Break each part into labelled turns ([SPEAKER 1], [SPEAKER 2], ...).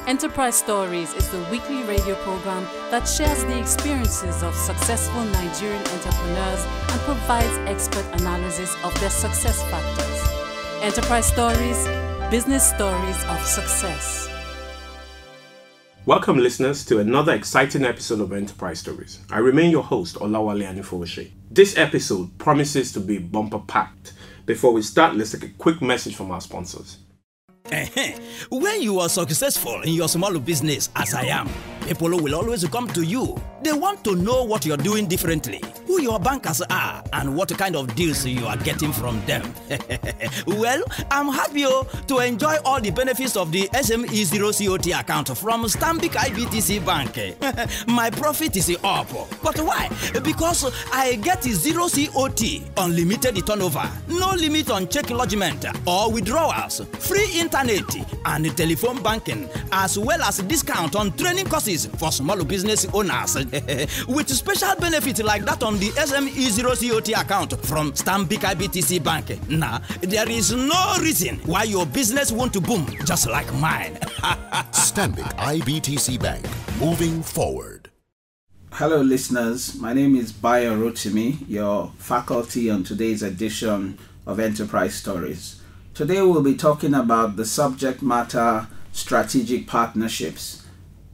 [SPEAKER 1] Enterprise Stories is the weekly radio program that shares the experiences of successful Nigerian entrepreneurs and provides expert analysis of their success factors. Enterprise Stories, business stories of success.
[SPEAKER 2] Welcome, listeners, to another exciting episode of Enterprise Stories. I remain your host, Olawale Anifowose. This episode promises to be bumper-packed. Before we start, let's take a quick message from our sponsors.
[SPEAKER 3] When you are successful in your small business, as I am, people will always come to you. They want to know what you're doing differently, who your bankers are, and what kind of deals you are getting from them. Well, I'm happy to enjoy all the benefits of the SME Zero COT account from Stanbic IBTC Bank. My profit is up. But why? Because I get zero COT, unlimited turnover, no limit on check lodgement or withdrawals, free internet and telephone banking, as well as discount on training courses for small business owners. With special benefits like that on the SME Zero COT account from Stanbic IBTC Bank. Now, there is no reason why your business won't boom just like mine.
[SPEAKER 4] Stanbic IBTC Bank, moving forward.
[SPEAKER 5] Hello listeners, my name is Bayo Rotimi, your faculty on today's edition of Enterprise Stories. Today we'll be talking about the subject matter, strategic partnerships.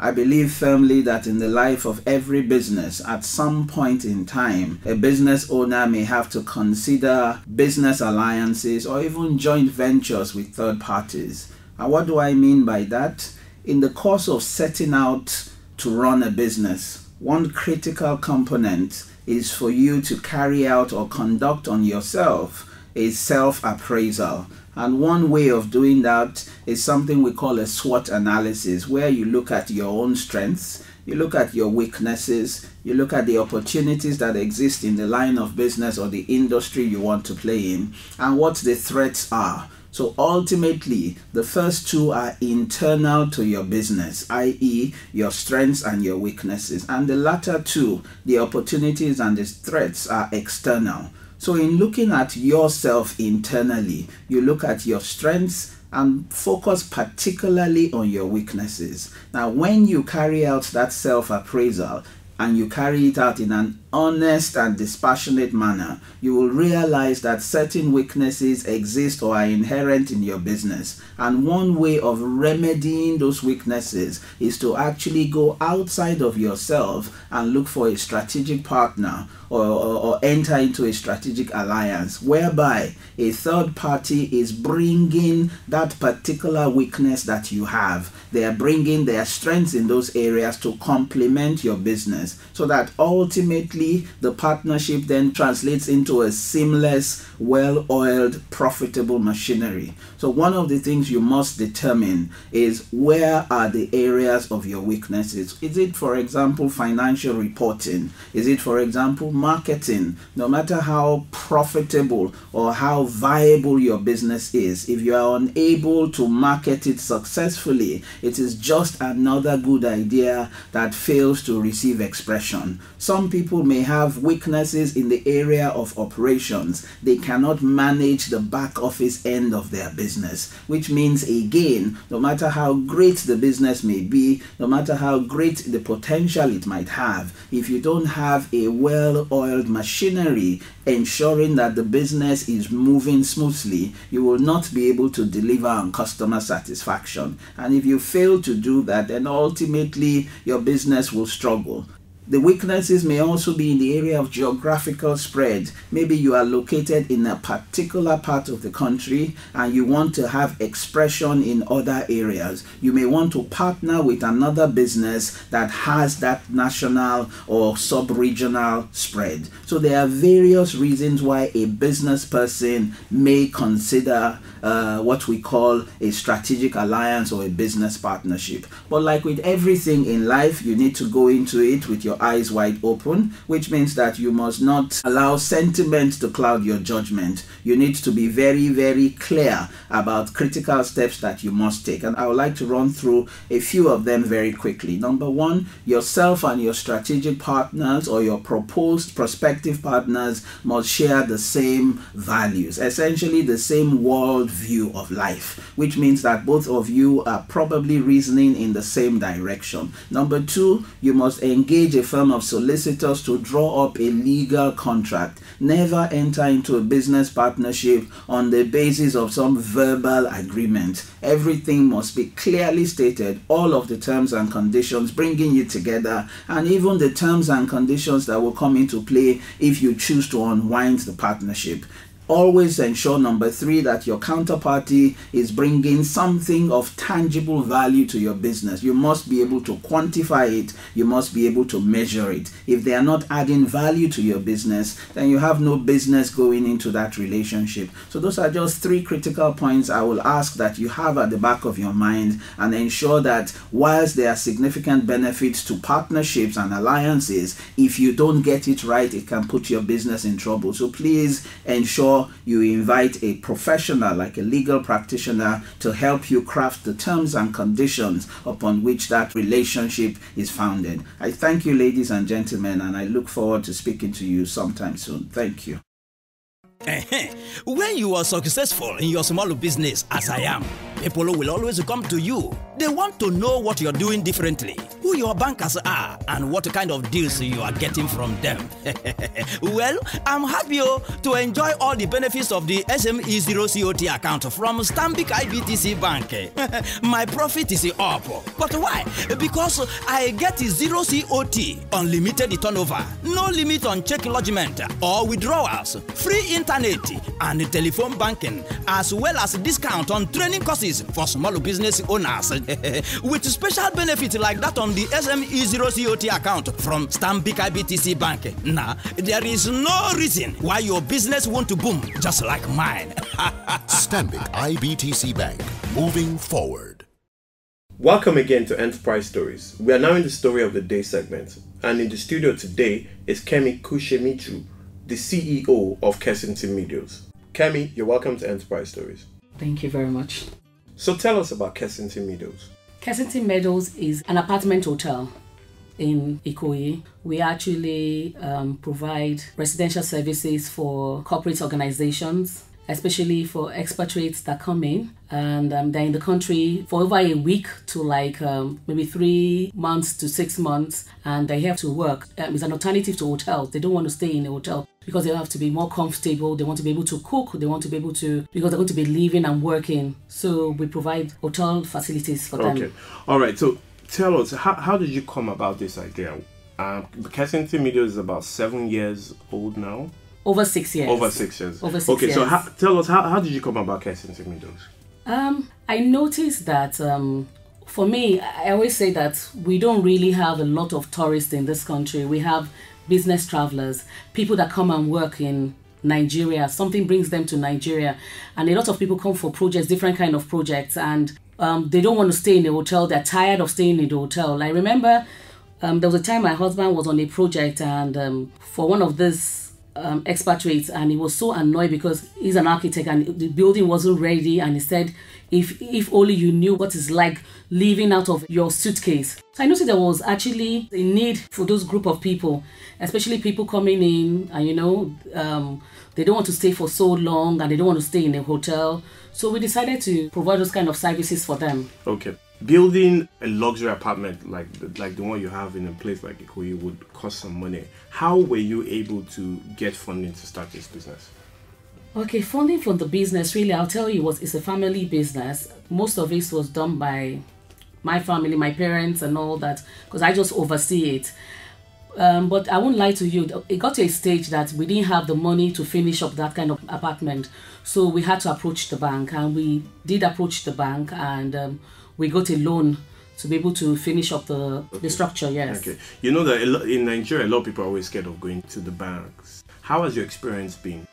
[SPEAKER 5] I believe firmly that in the life of every business, at some point in time, a business owner may have to consider business alliances or even joint ventures with third parties. And what do I mean by that? In the course of setting out to run a business, one critical component is for you to carry out or conduct on yourself a self-appraisal. And one way of doing that is something we call a SWOT analysis, where you look at your own strengths, you look at your weaknesses, you look at the opportunities that exist in the line of business or the industry you want to play in, and what the threats are. So ultimately, the first two are internal to your business, i.e. your strengths and your weaknesses. And the latter two, the opportunities and the threats, are external. So in looking at yourself internally, you look at your strengths and focus particularly on your weaknesses. Now, when you carry out that self-appraisal and you carry it out in an honest and dispassionate manner, you will realize that certain weaknesses exist or are inherent in your business. And one way of remedying those weaknesses is to actually go outside of yourself and look for a strategic partner or enter into a strategic alliance whereby a third party is bringing that particular weakness that you have. They are bringing their strengths in those areas to complement your business, so that ultimately the partnership then translates into a seamless, well-oiled, profitable machinery. So one of the things you must determine is, where are the areas of your weaknesses? Is it, for example, financial reporting? Is it, for example, marketing? No matter how profitable or how viable your business is, if you are unable to market it successfully, it is just another good idea that fails to receive expression. Some people may have weaknesses in the area of operations. They cannot manage the back office end of their business, which means, again, no matter how great the business may be, no matter how great the potential it might have, if you don't have a well-oiled machinery ensuring that the business is moving smoothly, you will not be able to deliver on customer satisfaction. And if you fail to do that, then ultimately your business will struggle. The weaknesses may also be in the area of geographical spread. Maybe you are located in a particular part of the country and you want to have expression in other areas. You may want to partner with another business that has that national or sub-regional spread. So there are various reasons why a business person may consider what we call a strategic alliance or a business partnership. But like with everything in life, you need to go into it with your your eyes wide open, which means that you must not allow sentiment to cloud your judgment. You need to be very, very clear about critical steps that you must take. And I would like to run through a few of them very quickly. Number one, yourself and your strategic partners or your proposed prospective partners must share the same values, essentially the same world view of life, which means that both of you are probably reasoning in the same direction. Number two, you must engage a firm of solicitors to draw up a legal contract. Never enter into a business partnership on the basis of some verbal agreement. Everything must be clearly stated, all of the terms and conditions bringing you together, and even the terms and conditions that will come into play if you choose to unwind the partnership. Always ensure, number three, that your counterparty is bringing something of tangible value to your business. You must be able to quantify it. You must be able to measure it. If they are not adding value to your business, then you have no business going into that relationship. So those are just three critical points I will ask that you have at the back of your mind, and ensure that whilst there are significant benefits to partnerships and alliances, if you don't get it right, it can put your business in trouble. So please ensure you invite a professional like a legal practitioner to help you craft the terms and conditions upon which that relationship is founded. I thank you, ladies and gentlemen, and I look forward to speaking to you sometime soon. Thank you.
[SPEAKER 3] When you are successful in your small business, as I am, people will always come to you. They want to know what you're doing differently, who your bankers are, and what kind of deals you are getting from them. Well, I'm happy to enjoy all the benefits of the SME Zero COT account from Stanbic IBTC Bank. My profit is up. But why? Because I get zero COT, unlimited turnover, no limit on check lodgement or withdrawals, free internet and telephone banking, as well as discount on training courses for small business owners. With special benefits like that on the SME Zero COT account from Stanbic IBTC Bank. Now, there is no reason why your business won't boom just like mine.
[SPEAKER 4] Stanbic IBTC Bank, moving forward.
[SPEAKER 2] Welcome again to Enterprise Stories. We are now in the Story of the Day segment, and in the studio today is Kemi Kusemiju, the CEO of Kensington Meadows. Kemi, you're welcome to Enterprise Stories.
[SPEAKER 1] Thank you very much.
[SPEAKER 2] So tell us about Kensington Meadows.
[SPEAKER 1] Kensington Meadows is an apartment hotel in Ikoyi. We actually provide residential services for corporate organizations, especially for expatriates that come in and they're in the country for over a week to like maybe 3 months to 6 months, and they have to work. It's an alternative to hotels. They don't want to stay in a hotel because they have to be more comfortable. They want to be able to cook. They want to be able to, because they're going to be living and working. So we provide hotel facilities for them.
[SPEAKER 2] Okay. All right. So tell us, how did you come about this idea? Kensington Meadows is about 7 years old now.
[SPEAKER 1] Over 6 years.
[SPEAKER 2] Over 6 years.
[SPEAKER 1] Over 6 years.
[SPEAKER 2] Okay, so tell us, how did you come about Kensington Meadows?
[SPEAKER 1] I noticed that for me, I always say that we don't really have a lot of tourists in this country. We have business travelers, people that come and work in Nigeria. Something brings them to Nigeria, and a lot of people come for projects, different kind of projects, and they don't want to stay in a hotel. They're tired of staying in the hotel. I remember there was a time my husband was on a project, and for one of these expatriates, and he was so annoyed because he's an architect and the building wasn't ready, and he said if only you knew what it's like living out of your suitcase. So I noticed there was actually a need for those group of people, especially people coming in and they don't want to stay for so long and they don't want to stay in a hotel. So we decided to provide those kind of services for them.
[SPEAKER 2] Okay. Building a luxury apartment like the one you have in a place like Ikoyi would cost some money. How were you able to get funding to start this business?
[SPEAKER 1] Okay, funding for the business, really, I'll tell you, it's a family business. Most of it was done by my family, my parents and all that, because I just oversee it. But I won't lie to you, it got to a stage that we didn't have the money to finish up that kind of apartment. So we had to approach the bank, and we did approach the bank, and we got a loan to be able to finish up the structure, yes.
[SPEAKER 2] Okay. You know that in Nigeria, a lot of people are always scared of going to the banks. How has your experience been?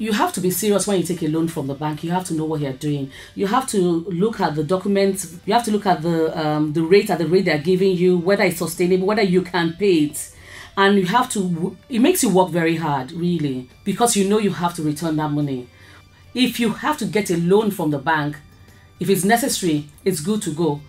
[SPEAKER 1] You have to be serious when you take a loan from the bank. You have to know what you're doing. You have to look at the documents. You have to look at the rate they're giving you, whether it's sustainable, whether you can pay it.
[SPEAKER 6] And you have to, it makes you work very hard, really, because you know you have to return that money. If you have to get a loan from the bank, if it's necessary, it's good to go.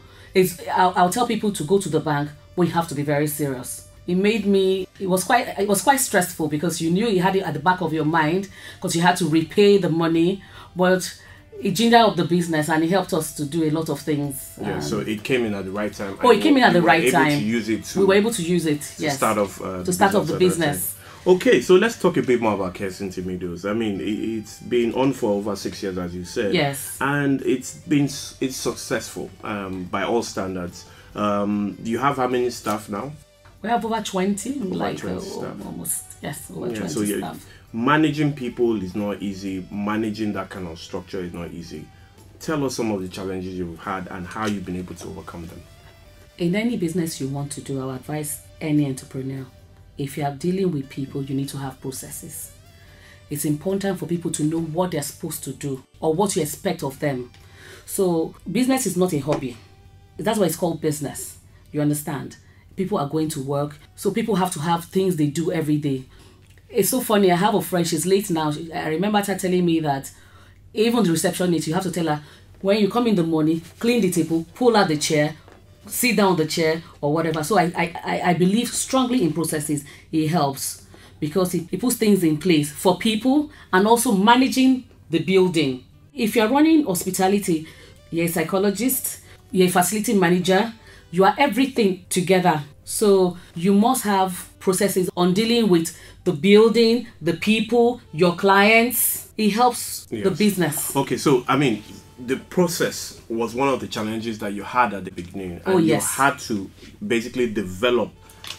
[SPEAKER 6] I'll tell people to go to the bank, but you have to be very serious. It was quite stressful because you knew you had it at the back of your mind because you had to repay the money, but it gingered up the business and it helped us to do a lot of things.
[SPEAKER 2] Yeah, so it came in at the right time.
[SPEAKER 6] Oh, it came in at the right time.
[SPEAKER 2] We were able to
[SPEAKER 6] use it, yes.
[SPEAKER 2] To start off the business. Okay, so let's talk a bit more about Kensington Meadows. I mean, it's been on for over 6 years, as you said.
[SPEAKER 6] Yes.
[SPEAKER 2] And it's successful by all standards. Do you have how many staff now?
[SPEAKER 6] We have over 20.
[SPEAKER 2] Over 20 staff.
[SPEAKER 6] Almost, yes, over 20
[SPEAKER 2] so
[SPEAKER 6] staff.
[SPEAKER 2] Managing people is not easy. Managing that kind of structure is not easy. Tell us some of the challenges you've had and how you've been able to overcome them.
[SPEAKER 6] In any business you want to do, I would advise any entrepreneur, if you are dealing with people, you need to have processes. It's important for people to know what they're supposed to do or what you expect of them. So business is not a hobby. That's why it's called business. You understand? People are going to work, so people have to have things they do every day. It's so funny, I have a friend, she's late now. I remember her telling me that even the receptionist, you have to tell her, when you come in the morning, clean the table, pull out the chair, sit down on the chair or whatever. So I believe strongly in processes. It helps because it puts things in place for people and also managing the building. If you're running hospitality, you're a psychologist, you're a facility manager, you are everything together. So you must have processes on dealing with the building, the people, your clients. It helps the business.
[SPEAKER 2] Okay, so I mean, the process was one of the challenges that you had at the beginning. And you had to basically develop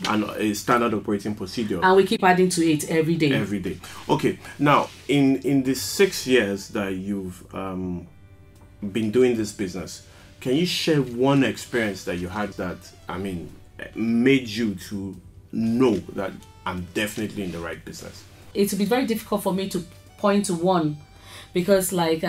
[SPEAKER 2] a standard operating procedure.
[SPEAKER 6] And we keep adding to it every day.
[SPEAKER 2] Every day. Okay, now in the 6 years that you've been doing this business, can you share one experience that you had that, I mean, made you to know that I'm definitely in the right business?
[SPEAKER 6] It would be very difficult for me to point to one because like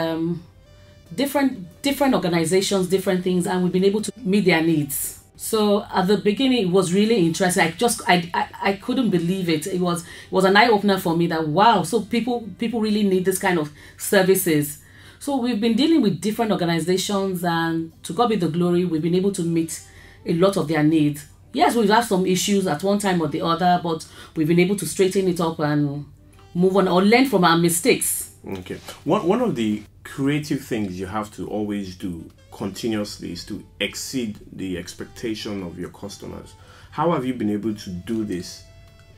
[SPEAKER 6] different organizations, different things, and we've been able to meet their needs. So at the beginning, it was really interesting. I couldn't believe it. It was an eye opener for me that wow, so people really need this kind of services. So we've been dealing with different organizations, and to God be the glory, we've been able to meet a lot of their needs. Yes, we've had some issues at one time or the other, but we've been able to straighten it up and move on or learn from our mistakes.
[SPEAKER 2] Okay. One of the creative things you have to always do continuously is to exceed the expectation of your customers. How have you been able to do this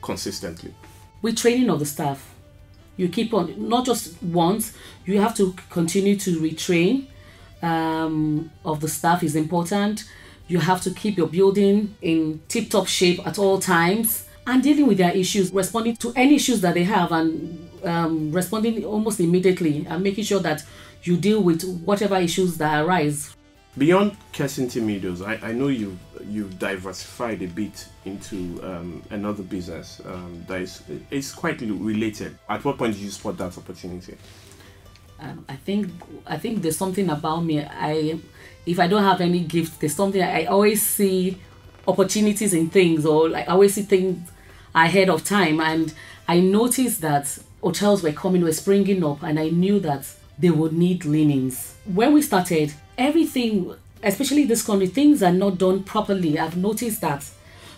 [SPEAKER 2] consistently?
[SPEAKER 6] With training of the staff. You keep on, not just once, you have to continue to retrain of the staff is important. You have to keep your building in tip-top shape at all times and dealing with their issues, responding to any issues that they have and responding almost immediately and making sure that you deal with whatever issues that arise.
[SPEAKER 2] Beyond Kensington Meadows, I know you've diversified a bit into another business that is quite related. At what point did you spot that opportunity?
[SPEAKER 6] I think there's something about me. If I don't have any gift, there's something I always see opportunities in things, or like I always see things ahead of time. And I noticed that hotels were springing up, and I knew that they would need linens. When we started, everything, especially this country, things are not done properly. I've noticed that.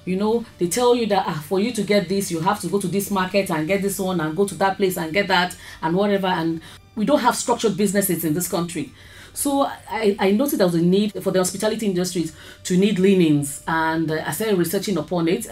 [SPEAKER 6] You know, they tell you that for you to get this, you have to go to this market and get this one and go to that place and get that and whatever. And we don't have structured businesses in this country. So I noticed there was a need for the hospitality industries to need linens, and I started researching upon it.